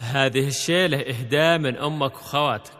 هذه الشيلة إهداء من أمك وخواتك.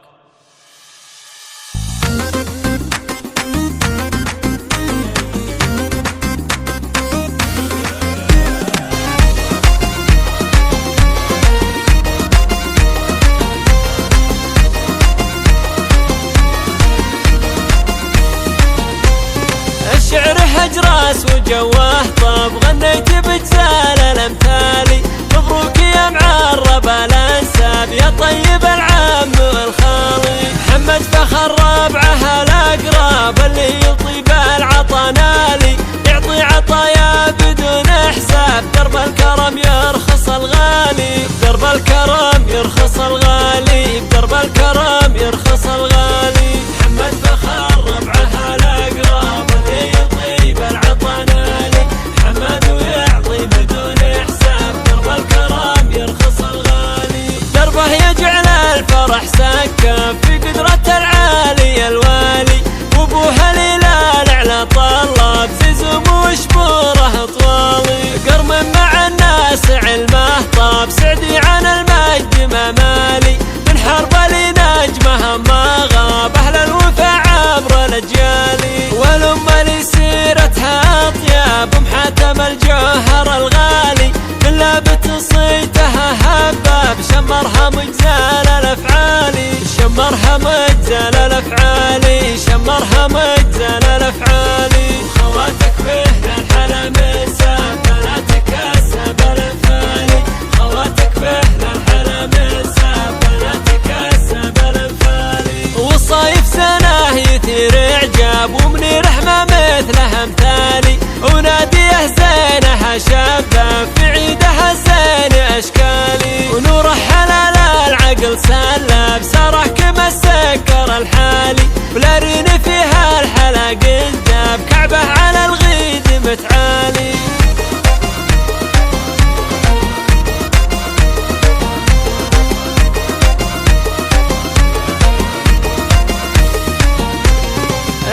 الشعر هجراس وجواه طاب، غنيت بجزال الامثالي. مبروك يا معرب الانساب، يا طيب العام والخالي. محمد فخر ربعه الاقراب، اللي يطيب العطا نالي. يعطي عطايا بدون حساب، درب الكرم يرخص الغالي. درب الكرم يرخص الغالي، درب الكرم يرخص الغالي. محمد فخر ربعه الاقراب، اللي يطيب العطا نالي. محمد ويعطي بدون حساب، درب الكرم يرخص الغالي. دربه يجعل الفرح سكن في قدرة العالي الوالي. وابوها الهلال على طلاب، ززم وشبوره طوالي. قرم مع الناس علمه طاب، سعدي عن المجد ممالي. من حرب لنجمه ما غاب، اهل الوفا عبر الاجيالي. والام لسيرتها اطياب، ام حاتم الجوهر الغالي. من لابت صيتها هباب، شمرها مجزال الافعالي. شمرها مجزال الافعالي، شمرها مجزال الافعالي. خواتك بهن الحلا مساب، بناتك السب الانفالي. خواتك بهن الحلا مساب، بناتك السب الانفالي. والصيف سنه يثير اعجاب، ومن رحمه مثله امثالي. وناديه زينها شابه، في عيدها الزين اشكالي. ونوره حلال العقل سلاب، سرح كما السكر الحالي. ولا رين فيها الحلا قداب، كعبه على الغيد متعالي.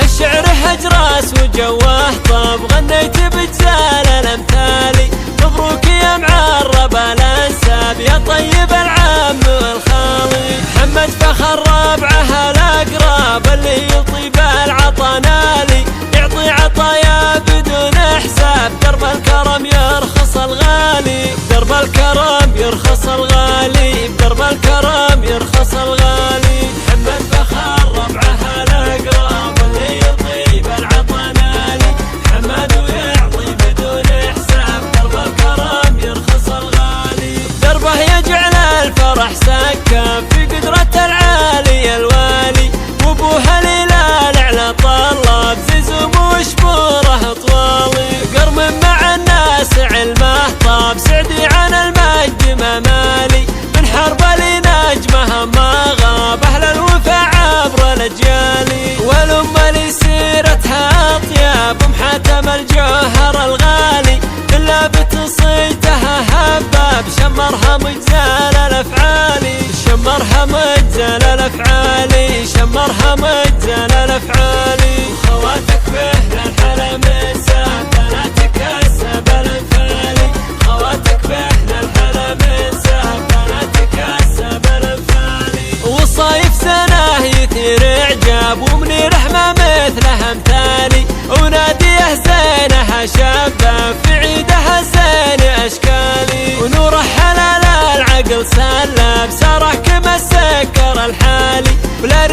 الشعر هجراس وجواه طاب، غنيت بجزال الامثالي. مبروك يا معرب الانساب، يا طيب العام والخالي. محمد فخر ربعه الاقراب، اللي يطيب العطا نالي. يعطي عطايا بدون حساب، درب الكرم يرخص الغالي. درب الكرم يرخص الغالي، درب الكرم يرخص الغالي. محمد فخر ربعه الاقراب، اللي يطيب العطا نالي. محمد ويعطي بدون حساب، درب الكرم يرخص الغالي. دربه يجعل الفرح سكن في قدرة العالي الوالي. وابوها الهلال على طلاب، ززم وشبوره طوالي. قرم مع الناس علمه طاب، سعدي عن المجد ممالي. من حرب لنجمه ما غاب، اهل الوفا عبر الاجيالي. والام لسيرتها اطياب، ام حاتم الجوهر الغالي. من لابت صيتها هباب، شمرها مجزال الافعالي. شمرها مجزال الافعالي، شمرها مجزال الافعالي. خواتك بهن الحلا مساب، بناتك السب الانفالي. خواتك بهن الحلا مساب، بناتك السب الانفالي. والصيف سنه يثير اعجاب، ومن رحمه مثله امثالي. وناديه زينها شابه، في عيدها الزين اشكالي. ونوره حلال العقل سلاب، سرح كما السكر الحالي. ولا